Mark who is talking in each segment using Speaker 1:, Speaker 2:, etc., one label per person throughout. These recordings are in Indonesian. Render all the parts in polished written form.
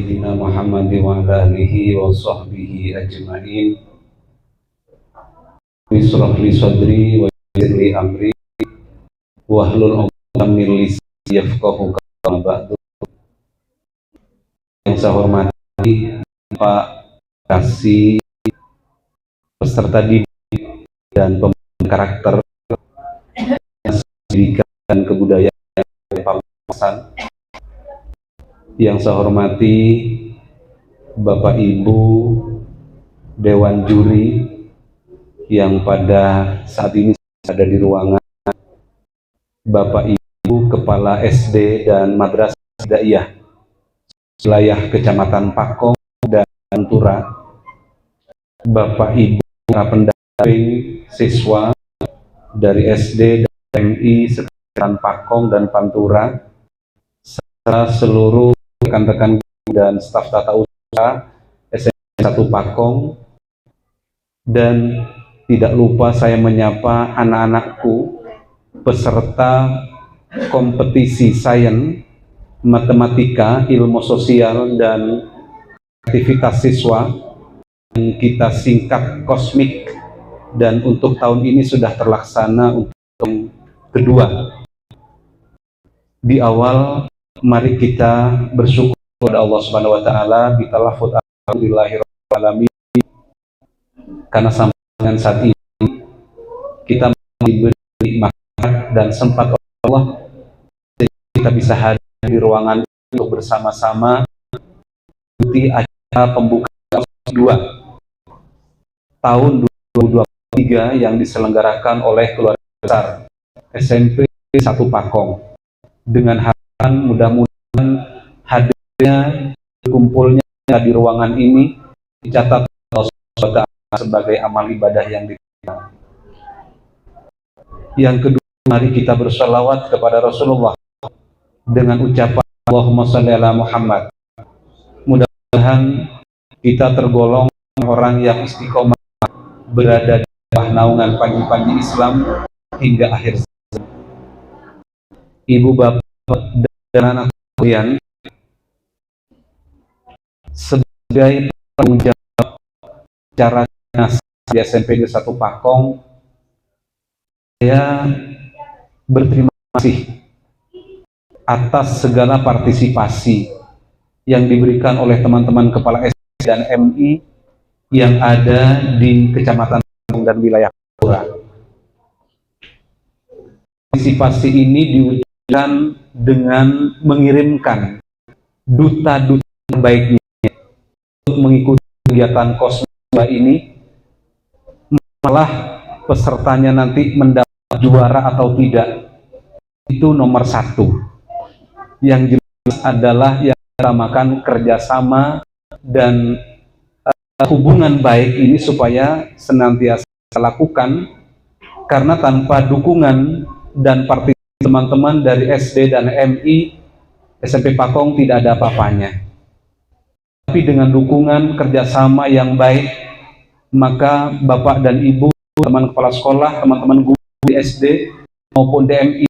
Speaker 1: Sayyidina Muhammad wa ala alihi wa sahbihi ajma'in. Bismillah li sadri wa yassir li amri wahlul 'uqdatam min lisani yafqahu qawli. Ba'du. Yang saya hormati Pak Kasih, peserta didik dan pembangunan karakter pendidikan dan kebudayaan Pak Hasan. Yang saya hormati Bapak Ibu Dewan Juri yang pada saat ini ada di ruangan, Bapak Ibu Kepala SD dan Madrasah Hidaiyah wilayah Kecamatan Pakong dan Pantura, Bapak Ibu pendamping siswa dari SD dan MI Sekecamatan Pakong dan Pantura, serta seluruh rekan-rekan dan staf tata usaha SMP 1 Pakong, dan tidak lupa saya menyapa anak-anakku peserta kompetisi sains, matematika, ilmu sosial, dan aktivitas siswa yang kita singkat kosmik, dan untuk tahun ini sudah terlaksana untuk yang kedua. Di awal, mari kita bersyukur kepada Allah Subhanahu wa taala bitalafut alhamdulillahirabbil alamin, karena sampai dengan saat ini kita diberi nikmat dan sempat Allah kita bisa hadir di ruangan untuk bersama-sama mengikuti acara pembukaan 2 tahun 2023 yang diselenggarakan oleh keluarga besar SMP 1 Pakong, dengan harapan mudah-mudahan hadirnya kumpulnya di ruangan ini dicatat Allah sebagai amal ibadah yang diterima. Yang kedua, mari kita bersalawat kepada Rasulullah dengan ucapan Allahumma shalli ala Muhammad. Mudah-mudahan kita tergolong orang yang istiqomah berada di bawah naungan panji-panji Islam hingga akhir zaman. Ibu bapak dan anak kalian, sebagai tanggung jawab cara di SMP 1 Pakong, saya berterima kasih atas segala partisipasi yang diberikan oleh teman-teman kepala SD dan MI yang ada di Kecamatan Pakong dan wilayah Pantura. Partisipasi ini diwujudkan dengan mengirimkan duta-duta terbaiknya untuk mengikuti kegiatan kosmik ini, malah pesertanya nanti mendapat juara atau tidak itu nomor 1. Yang jelas adalah yang dinamakan kerjasama dan hubungan baik ini supaya senantiasa lakukan, karena tanpa dukungan dan partisipasi teman-teman dari SD dan MI SMP Pakong tidak ada apa-apanya. Tapi dengan dukungan kerjasama yang baik, maka Bapak dan Ibu, teman kepala sekolah, teman-teman guru di SD maupun DMI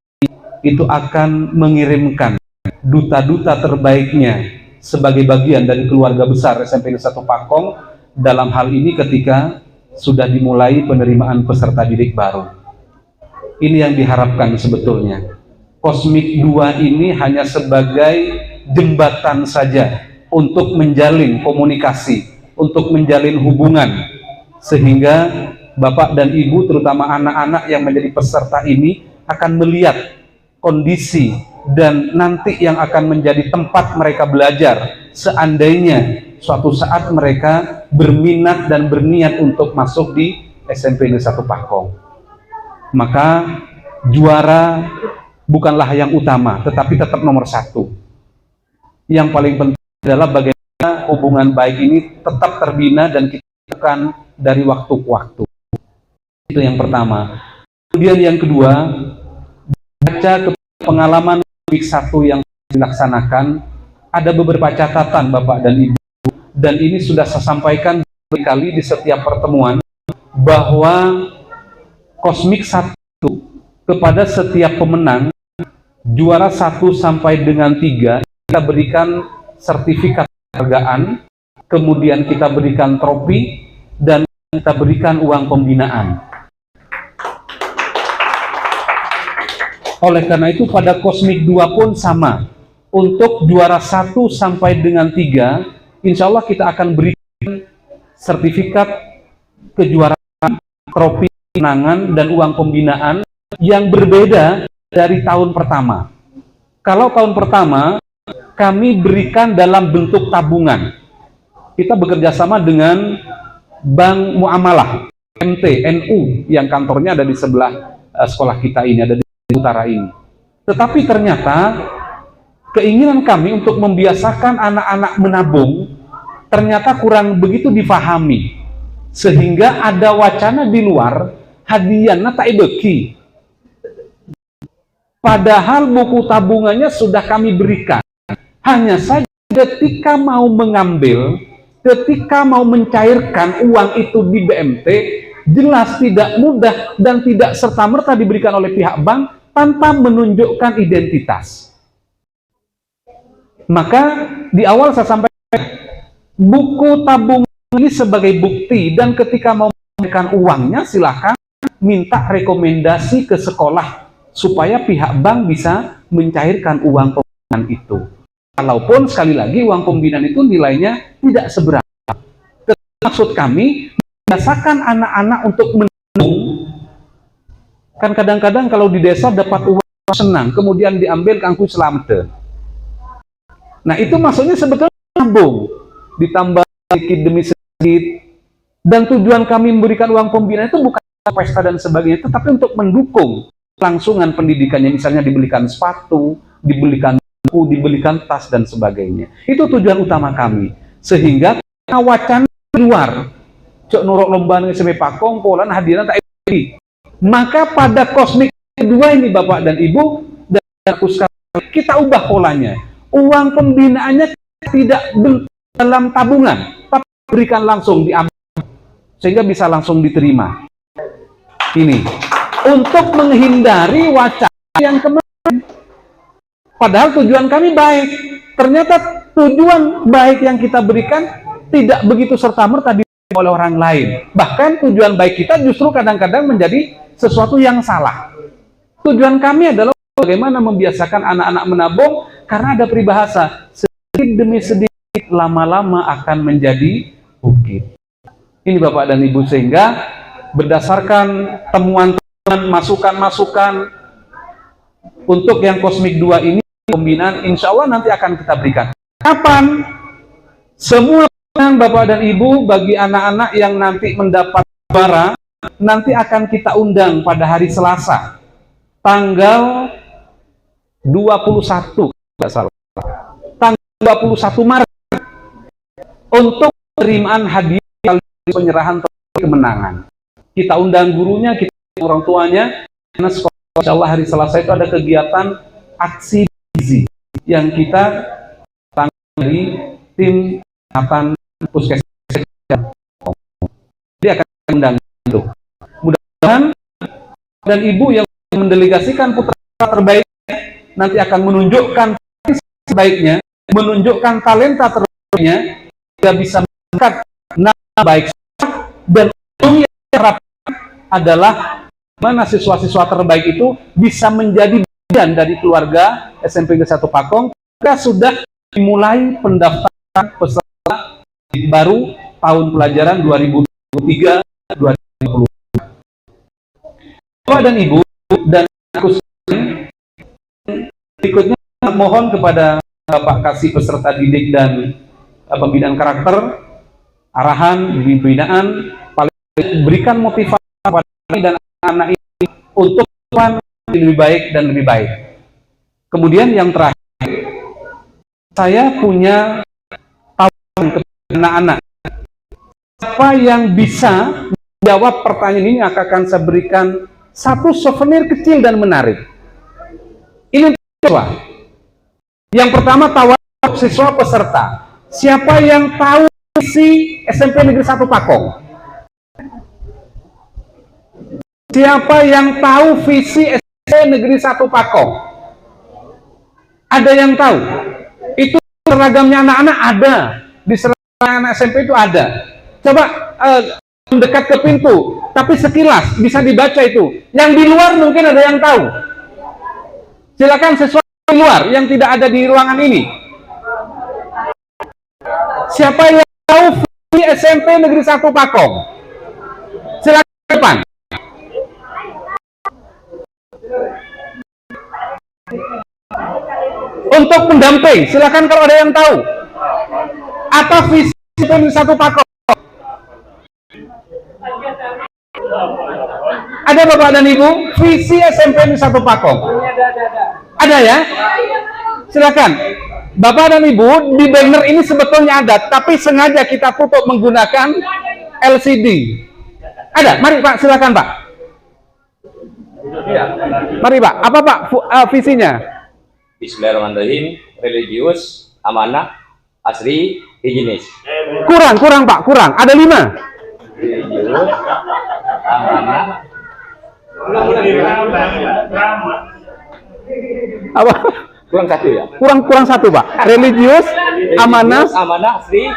Speaker 1: itu akan mengirimkan duta-duta terbaiknya sebagai bagian dari keluarga besar SMP 1 Pakong dalam hal ini ketika sudah dimulai penerimaan peserta didik baru. Ini yang diharapkan sebetulnya. Kosmik 2 ini hanya sebagai jembatan saja untuk menjalin komunikasi, untuk menjalin hubungan, sehingga Bapak dan Ibu, terutama anak-anak yang menjadi peserta ini, akan melihat kondisi dan nanti yang akan menjadi tempat mereka belajar seandainya suatu saat mereka berminat dan berniat untuk masuk di SMP 1 Pakong. Maka juara bukanlah yang utama, tetapi tetap nomor 1. Yang paling penting adalah bagaimana hubungan baik ini tetap terbina dan kita lakukan dari waktu ke waktu. Itu yang pertama. Kemudian yang kedua, baca ke pengalaman week 1 yang dilaksanakan, ada beberapa catatan Bapak dan Ibu, dan ini sudah saya sampaikan berkali di setiap pertemuan, bahwa Kosmik 1 kepada setiap pemenang juara 1 sampai dengan 3 kita berikan sertifikat penghargaan, kemudian kita berikan trofi, dan kita berikan uang pembinaan. Oleh karena itu pada Kosmik 2 pun sama. Untuk juara 1 sampai dengan 3, insya Allah kita akan berikan sertifikat kejuaraan, trofi kemenangan, dan uang pembinaan yang berbeda dari tahun pertama. Kalau tahun pertama, kami berikan dalam bentuk tabungan. Kita bekerja sama dengan Bank Muamalah, MT, NU, yang kantornya ada di sebelah sekolah kita ini, ada di utara ini. Tetapi ternyata keinginan kami untuk membiasakan anak-anak menabung ternyata kurang begitu difahami, sehingga ada wacana di luar hadiah tak beki, padahal buku tabungannya sudah kami berikan. Hanya saja ketika mau mengambil, ketika mau mencairkan uang itu di BMT, jelas tidak mudah dan tidak serta-merta diberikan oleh pihak bank tanpa menunjukkan identitas. Maka di awal saya sampaikan, buku tabungan ini sebagai bukti, dan ketika mau memberikan uangnya silahkan minta rekomendasi ke sekolah supaya pihak bank bisa mencairkan uang pembinaan itu. Walaupun sekali lagi uang pembinaan itu nilainya tidak seberapa. Maksud kami membiasakan anak-anak untuk menabung. Kan kadang-kadang kalau di desa dapat uang senang, kemudian diambil kangku selamatan. Nah itu maksudnya sebetulnya menabung, ditambah sedikit demi sedikit. Dan tujuan kami memberikan uang pembinaan itu bukan pesta dan sebagainya, tetapi untuk mendukung kelangsungan pendidikannya, misalnya dibelikan sepatu, dibelikan buku, dibelikan tas dan sebagainya. Itu tujuan utama kami. Sehingga wacana luar, cok nurok lomba sampai pakong, polan hadiran tak ini. Maka pada Kosmik 2 ini Bapak dan Ibu dan aku sekalian, kita ubah polanya. Uang pembinaannya tidak dalam tabungan, tapi berikan langsung diambil, sehingga bisa langsung diterima. Ini untuk menghindari wacana yang kemarin. Padahal tujuan kami baik. Ternyata tujuan baik yang kita berikan tidak begitu serta-merta diterima oleh orang lain. Bahkan tujuan baik kita justru kadang-kadang menjadi sesuatu yang salah. Tujuan kami adalah bagaimana membiasakan anak-anak menabung, karena ada peribahasa, sedikit demi sedikit lama-lama akan menjadi bukit. Ini Bapak dan Ibu, sehingga berdasarkan temuan-temuan, masukan-masukan untuk yang Kosmik 2 ini, pembinaan insya Allah nanti akan kita berikan. Kapan? Semua Bapak dan Ibu, bagi anak-anak yang nanti mendapat juara, nanti akan kita undang pada hari Selasa, tanggal 21, tidak salah, tanggal 21 Maret, untuk penerimaan hadiah penyerahan kemenangan. Kita undang gurunya, kita undang orang tuanya, karena sekolah insya Allah hari Selasa itu ada kegiatan aksi gizi yang kita tanggung dari tim kesehatan puskesmas. Dia akan undang itu. Mudah-mudahan dan Ibu yang mendelegasikan putra terbaik nanti akan menunjukkan sebaiknya, menunjukkan talenta terbaiknya, dia bisa mengangkat nama baik, dan yang harapkan adalah mana siswa-siswa terbaik itu bisa menjadi bagian dari keluarga SMP Negeri 1 Pakong. Kita sudah dimulai pendaftaran peserta baru tahun pelajaran 2023-2024. Bapak dan Ibu dan aku berikutnya mohon kepada Bapak Kasih peserta didik dan pembinaan karakter, arahan, pembinaan, berikan motivasi kepada kami dan anak ini untuk lebih baik dan lebih baik. Kemudian yang terakhir, saya punya tawaran kepada anak-anak. Siapa yang bisa menjawab pertanyaan ini akan saya berikan satu souvenir kecil dan menarik. Ini siswa. Yang pertama tawaran siswa peserta. Siapa yang tahu visi SMP Negeri 1 Pakong? Siapa yang tahu visi SMP Negeri 1 Pakong? Ada yang tahu? Itu seragamnya anak-anak ada. Di serangan SMP itu ada. Coba mendekat ke pintu, tapi sekilas bisa dibaca itu. Yang di luar mungkin ada yang tahu. Silakan sesuatu di luar yang tidak ada di ruangan ini. Siapa yang tahu di SMP Negeri 1 Pakong? Silakan ke depan. Untuk pendamping, silakan kalau ada yang tahu. Apa visi SMP Negeri 1 Pakong? Ada Bapak dan Ibu? Visi SMP Negeri 1 Pakong? Ada ya? Silakan. Bapak dan Ibu, di banner ini sebetulnya ada, tapi sengaja kita tutup menggunakan LCD. Ada? Mari Pak, silakan Pak. Mari Pak, apa Pak visinya?
Speaker 2: Bismillahirrahmanirrahim. Religius, amanah, asri, higienis.
Speaker 1: Kurang Pak, kurang. Ada 5.
Speaker 2: Religius, amanah,
Speaker 1: apa?
Speaker 2: kurang 1 ya?
Speaker 1: Kurang 1 Pak. Religius, amanah,
Speaker 2: asri,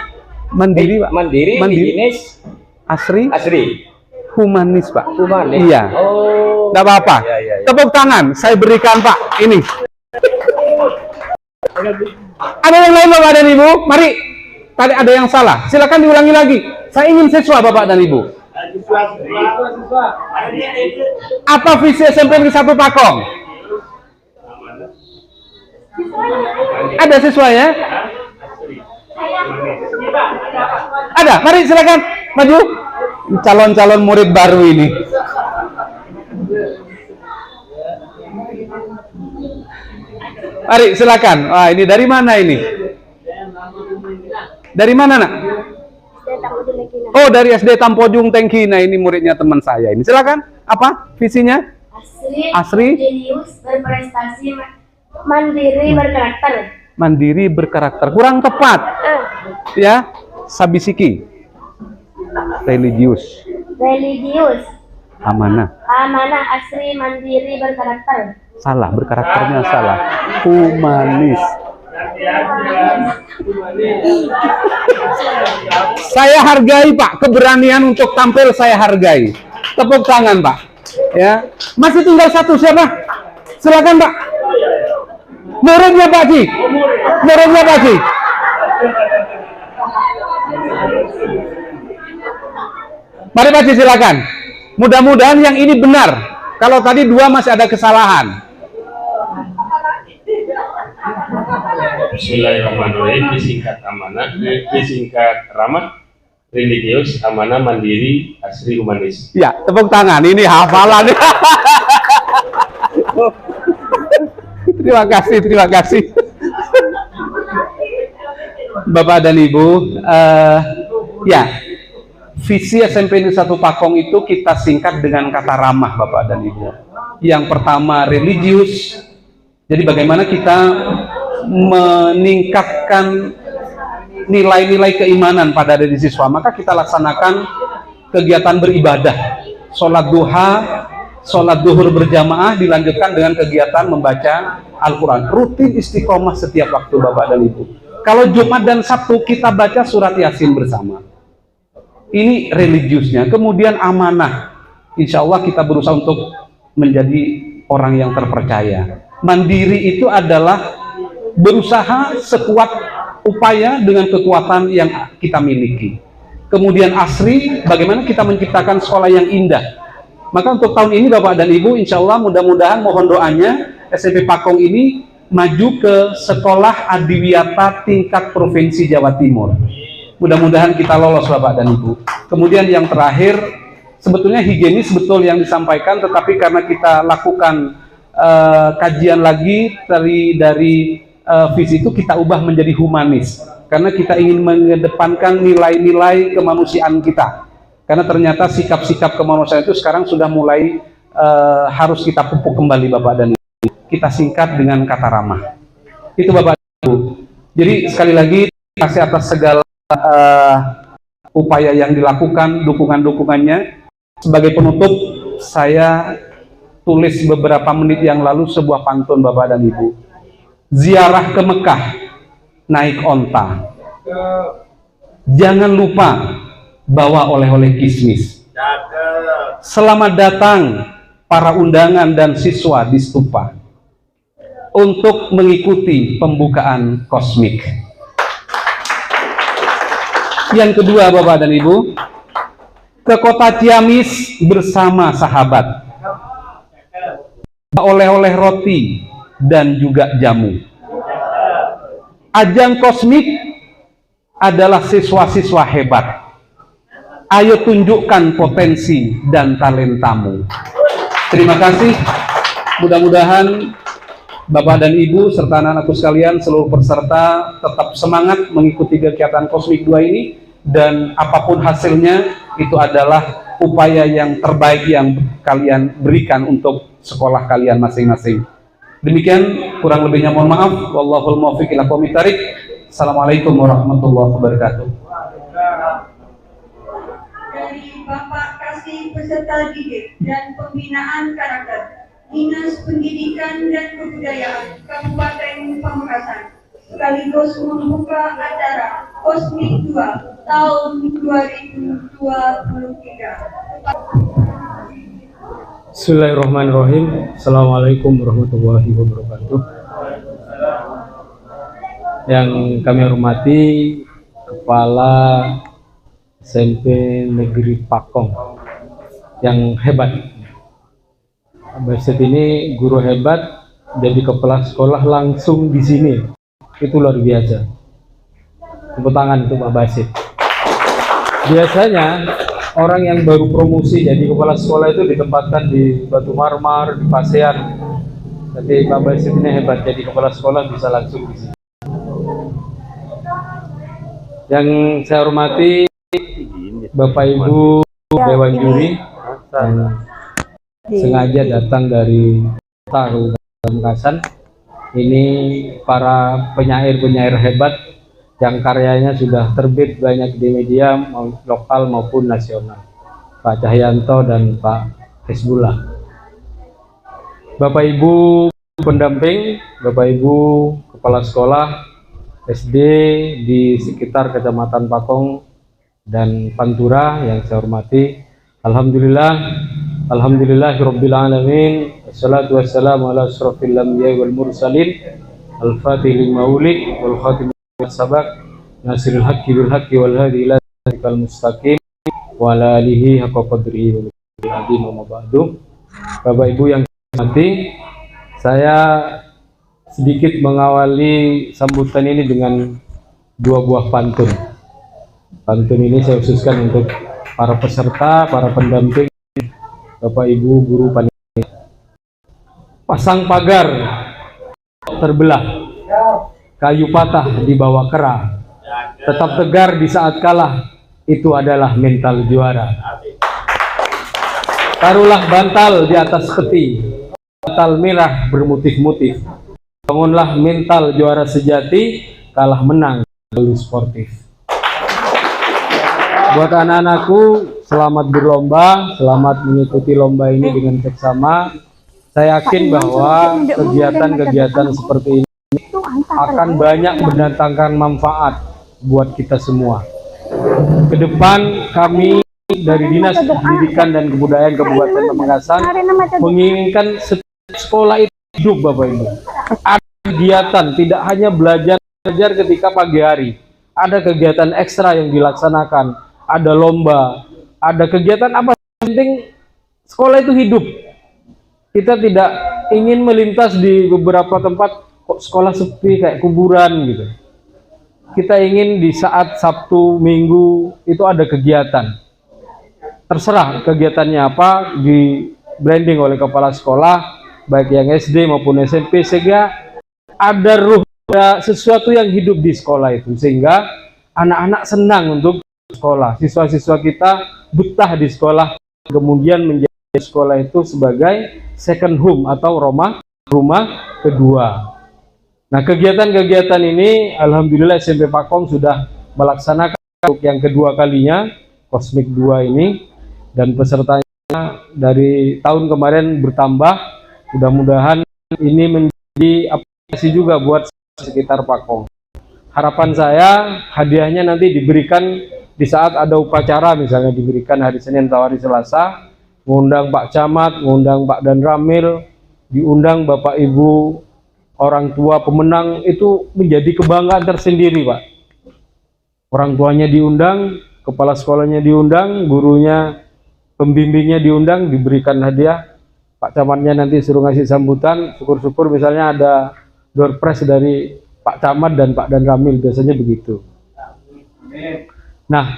Speaker 1: mandiri Pak.
Speaker 2: mandiri, higienis,
Speaker 1: asri, humanis Pak.
Speaker 2: humanis.
Speaker 1: Iya.
Speaker 2: Oh.
Speaker 1: Nggak apa-apa.
Speaker 2: Ya.
Speaker 1: Tepuk tangan, saya berikan Pak. Ini. Ada yang lain Bapak dan Ibu? Mari. Tadi ada yang salah. Silakan diulangi lagi. Saya ingin siswa Bapak dan Ibu. Apa visi SMP Negeri 1 Pakong? Ada siswa ya? Ada. Mari silakan maju. Calon-calon murid baru ini. Mari silakan. Wah, ini dari mana ini? Dari mana nak? Oh, dari SD Tampojung Tengkina. Ini muridnya teman saya ini. Silakan. Apa visinya? Asri,
Speaker 3: jenius, berprestasi, mandiri, berkarakter.
Speaker 1: Mandiri, berkarakter. Kurang tepat. Ya, Sabisiki. Religius, amanah,
Speaker 3: asri, mandiri, berkarakter.
Speaker 1: salah, berkarakternya salah. Humanis. Saya hargai Pak, keberanian untuk tampil saya hargai. Tepuk tangan Pak. Ya, masih tinggal 1 siapa? Silakan Pak. Muridnya Pak Ji. Muridnya Pak Ji. Mari Pak Ji silakan. Mudah-mudahan yang ini benar. Kalau tadi 2 masih ada kesalahan.
Speaker 4: Bismillahirrahmanirrahim. Disingkat amanah, disingkat ramah, religius, amanah, mandiri, asri, humanis.
Speaker 1: Ya, tepuk tangan. Ini hafalan. Terima kasih. Bapak dan Ibu, ya, visi SMP Negeri 1 Pakong itu kita singkat dengan kata ramah, Bapak dan Ibu. Yang pertama religius. Jadi bagaimana kita meningkatkan nilai-nilai keimanan pada diri siswa, maka kita laksanakan kegiatan beribadah, sholat duha, sholat duhur berjamaah, dilanjutkan dengan kegiatan membaca Al-Quran. Rutin istiqomah setiap waktu Bapak dan Ibu. Kalau Jumat dan Sabtu kita baca surat Yasin bersama. Ini religiusnya. Kemudian amanah. Insya Allah kita berusaha untuk menjadi orang yang terpercaya. Mandiri itu adalah berusaha sekuat upaya dengan kekuatan yang kita miliki. Kemudian asri, bagaimana kita menciptakan sekolah yang indah. Maka untuk tahun ini Bapak dan Ibu, insya Allah mudah-mudahan mohon doanya SMP Pakong ini maju ke sekolah adiwiyata tingkat provinsi Jawa Timur. Mudah-mudahan kita lolos Bapak dan Ibu. Kemudian yang terakhir, sebetulnya higienis betul yang disampaikan, tetapi karena kita lakukan kajian lagi dari visi itu kita ubah menjadi humanis, karena kita ingin mengedepankan nilai-nilai kemanusiaan kita, karena ternyata sikap-sikap kemanusiaan itu sekarang sudah mulai harus kita pupuk kembali Bapak dan Ibu. Kita singkat dengan kata ramah. Itu Bapak dan Ibu. Jadi sekali lagi terima kasih atas segala upaya yang dilakukan, dukungan-dukungannya. Sebagai penutup, saya tulis beberapa menit yang lalu sebuah pantun Bapak dan Ibu. Ziarah ke Mekah naik onta, Jangan lupa bawa oleh-oleh kismis. Selamat datang para undangan dan siswa di stupa untuk mengikuti pembukaan kosmik. Yang kedua, Bapak dan Ibu, ke kota Ciamis bersama sahabat, oleh-oleh roti dan juga jamu. Ajang kosmik adalah siswa-siswa hebat. Ayo tunjukkan potensi dan talentamu. Terima kasih. Mudah-mudahan Bapak dan Ibu serta anak-anakku sekalian, seluruh peserta tetap semangat mengikuti kegiatan Kosmik 2 ini, dan apapun hasilnya itu adalah upaya yang terbaik yang kalian berikan untuk sekolah kalian masing-masing. Demikian, kurang lebihnya mohon maaf. Wallahul muwaffiq ila aqwamit thariq. Assalamualaikum warahmatullahi wabarakatuh.
Speaker 5: Dari Bapak Kasih Peserta Didik dan Pembinaan Karakter Dinas Pendidikan dan Kebudayaan Kabupaten Pamekasan, sekaligus membuka acara Kosmik 2 tahun 2023.
Speaker 6: Bismillahirrahmanirrahim. Assalamualaikum warahmatullahi wabarakatuh. Yang kami hormati Kepala SMP Negeri Pakong yang hebat. Basit ini guru hebat, jadi kepala sekolah langsung di sini. Itu luar biasa. Tepuk tangan untuk Pak Basit. Biasanya orang yang baru promosi jadi kepala sekolah itu ditempatkan di Batu Marmar, di Pasean. Tapi Pak Basit ini hebat, jadi kepala sekolah bisa langsung di sini. Yang saya hormati Bapak Ibu Dewan Juri yang sengaja datang dari kota Pamekasan. Ini para penyair-penyair hebat yang karyanya sudah terbit banyak di media lokal maupun nasional, Pak Cahyanto dan Pak Hizbullah. Bapak Ibu pendamping, Bapak Ibu kepala sekolah SD di sekitar Kecamatan Pakong dan Pantura yang saya hormati, Alhamdulillahirabbil alamin, wassalatu wassalamu ala asyrofil anbiya'i wal mursalin, al-fatih lima ulid wal khatim sabak, nasirul haqqi bil haqqi wal hadi ila siratal mustaqim wa ala alihi haqqa qadrihi wa azim wa ba'du. Bapak Ibu yang hormati, saya sedikit mengawali sambutan ini dengan dua buah pantun. Pantun ini saya khususkan untuk para peserta, para pendamping, Bapak Ibu guru panitia. Pasang pagar terbelah, kayu patah dibawa kera, tetap tegar di saat kalah, itu adalah mental juara. Taruhlah bantal di atas peti, bantal merah bermotif-motif, bangunlah mental juara sejati, kalah menang selalu sportif. Buat anak-anakku, selamat berlomba, selamat mengikuti lomba ini dengan seksama. Saya yakin bahwa kegiatan-kegiatan seperti ini akan banyak mendatangkan manfaat buat kita semua. Ke depan kami dari Dinas Pendidikan dan Kebudayaan Kabupaten Pamekasan menginginkan sekolah itu hidup, Bapak Ibu. Ada kegiatan, tidak hanya belajar ketika pagi hari. Ada kegiatan ekstra yang dilaksanakan, ada lomba, ada kegiatan apa, penting sekolah itu hidup. Kita tidak ingin melintas di beberapa tempat kok sekolah sepi kayak kuburan gitu. Kita ingin di saat Sabtu, Minggu itu ada kegiatan. Terserah kegiatannya apa, di branding oleh kepala sekolah, baik yang SD maupun SMP, sehingga ada ruh, ada sesuatu yang hidup di sekolah itu, sehingga anak-anak senang untuk sekolah. Siswa-siswa kita betah di sekolah, kemudian menjadi sekolah itu sebagai second home atau rumah kedua. Nah, kegiatan-kegiatan ini alhamdulillah SMP Pakong sudah melaksanakan untuk yang kedua kalinya Kosmik 2 ini, dan pesertanya dari tahun kemarin bertambah. Mudah-mudahan ini menjadi aplikasi juga buat sekitar Pakong. harapan saya hadiahnya nanti diberikan di saat ada upacara, misalnya diberikan hari Senin atau hari Selasa, mengundang Pak Camat, mengundang Pak Dan Ramil, diundang Bapak Ibu orang tua pemenang, itu menjadi kebanggaan tersendiri, Pak. Orang tuanya diundang, kepala sekolahnya diundang, gurunya, pembimbingnya diundang, diberikan hadiah. Pak Camatnya nanti suruh ngasih sambutan, syukur-syukur misalnya ada door prize dari Pak Camat dan Pak Dan Ramil, biasanya begitu. Nah,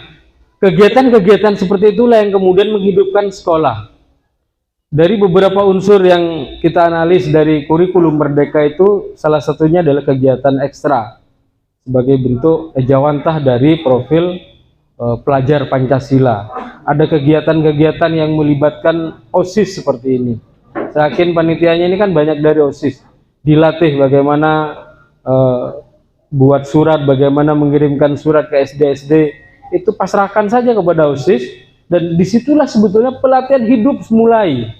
Speaker 6: kegiatan-kegiatan seperti itulah yang kemudian menghidupkan sekolah. Dari beberapa unsur yang kita analis dari kurikulum Merdeka itu, salah satunya adalah kegiatan ekstra sebagai bentuk ejawantah dari profil pelajar Pancasila. Ada kegiatan-kegiatan yang melibatkan OSIS seperti ini. Saya yakin panitianya ini kan banyak dari OSIS. Dilatih bagaimana buat surat, bagaimana mengirimkan surat ke SD-SD, itu pasrahkan saja kepada OSIS. Dan disitulah sebetulnya pelatihan hidup mulai.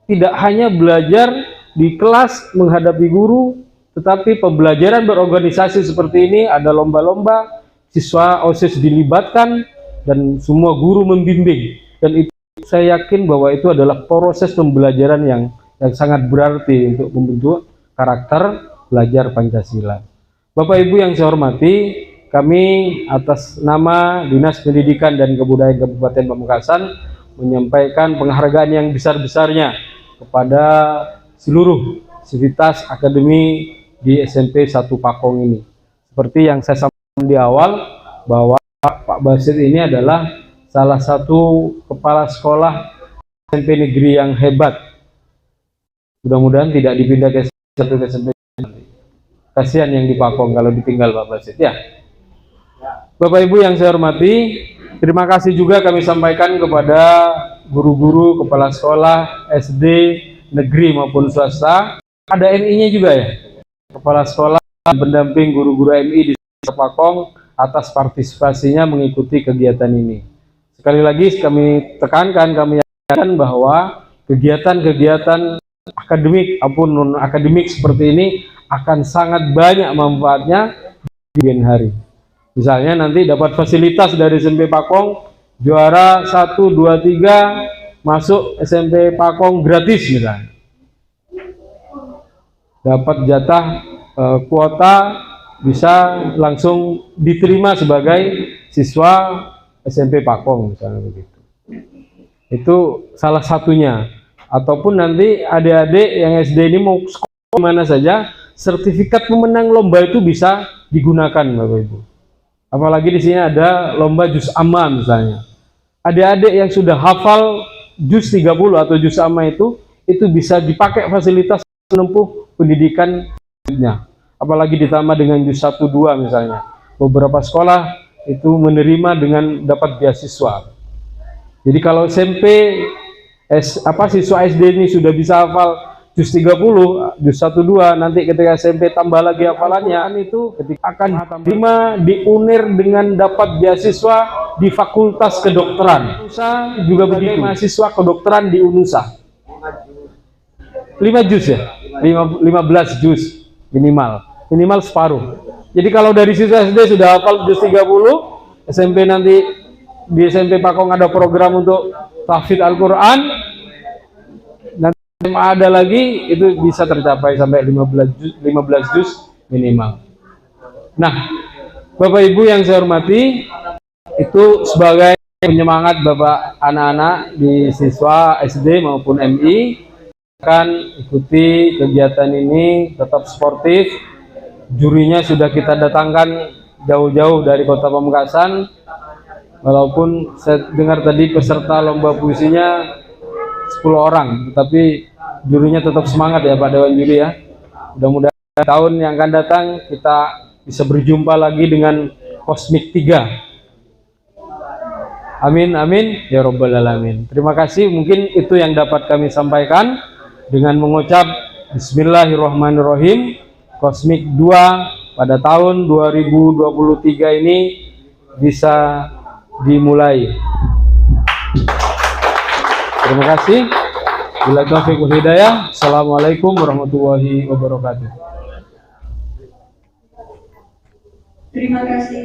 Speaker 6: Tidak hanya belajar di kelas menghadapi guru, tetapi pembelajaran berorganisasi seperti ini, ada lomba-lomba, siswa OSIS dilibatkan, dan semua guru membimbing. Dan itu saya yakin bahwa itu adalah proses pembelajaran yang sangat berarti untuk membentuk karakter belajar Pancasila. Bapak Ibu yang saya hormati, kami atas nama Dinas Pendidikan dan Kebudayaan Kabupaten Pamekasan menyampaikan penghargaan yang besar-besarnya kepada seluruh sivitas akademi di SMP 1 Pakong ini. Seperti yang saya sampaikan di awal, bahwa Pak Basit ini adalah salah satu kepala sekolah SMP negeri yang hebat. Mudah-mudahan tidak dipindah ke satu SMP. Kasihan yang di Pakong kalau ditinggal Pak Basit ya. Bapak Ibu yang saya hormati, terima kasih juga kami sampaikan kepada guru-guru, kepala sekolah SD negeri maupun swasta. Ada MI-nya juga ya, kepala sekolah dan pendamping guru-guru MI di Pakong atas partisipasinya mengikuti kegiatan ini. Sekali lagi kami tekankan, kami yakin bahwa kegiatan-kegiatan akademik maupun non-akademik seperti ini akan sangat banyak manfaatnya di kemudian hari. Misalnya nanti dapat fasilitas dari SMP Pakong, juara 1, 2, 3 masuk SMP Pakong gratis misalnya. Dapat jatah kuota, bisa langsung diterima sebagai siswa SMP Pakong misalnya begitu. Itu salah satunya. Ataupun nanti adik-adik yang SD ini mau sekolah mana saja, sertifikat pemenang lomba itu bisa digunakan Bapak Ibu. Apalagi di sini ada lomba juz amma misalnya. Adik-adik yang sudah hafal juz 30 atau juz amma itu bisa dipakai fasilitas menempuh pendidikannya. Apalagi ditambah dengan juz 1, 2 misalnya. Beberapa sekolah itu menerima dengan dapat beasiswa. Jadi kalau SMP siswa SD ini sudah bisa hafal juz 30, juz 1, 2, nanti ketika SMP tambah lagi hafalannya, itu ketika akan diterima di UNIR dengan dapat beasiswa di Fakultas Kedokteran. UNUSA juga begitu, mahasiswa kedokteran di UNUSA. 5 juz ya, 15 juz minimal separuh. Jadi kalau dari siswa SD sudah hafal juz 30, SMP nanti di SMP Pakong ada program untuk tahfidz Al-Quran, nanti ada lagi, itu bisa tercapai sampai 15 juz minimal. Nah, Bapak Ibu yang saya hormati, itu sebagai penyemangat Bapak anak-anak di siswa SD maupun MI, akan ikuti kegiatan ini, tetap sportif. Jurinya sudah kita datangkan jauh-jauh dari Kota Pamekasan, walaupun saya dengar tadi peserta lomba puisinya 10 orang, tetapi jurinya tetap semangat ya Pak Dewan Juri ya. Mudah-mudahan tahun yang akan datang kita bisa berjumpa lagi dengan Kosmik 3. Amin, amin, ya Rabbal Alamin. Terima kasih, mungkin itu yang dapat kami sampaikan dengan mengucap Bismillahirrahmanirrahim. Kosmik 2 pada tahun 2023 ini bisa dimulai. Terima kasih. Bila taufiq wal hidayah. Assalamualaikum warahmatullahi wabarakatuh.
Speaker 5: Terima kasih.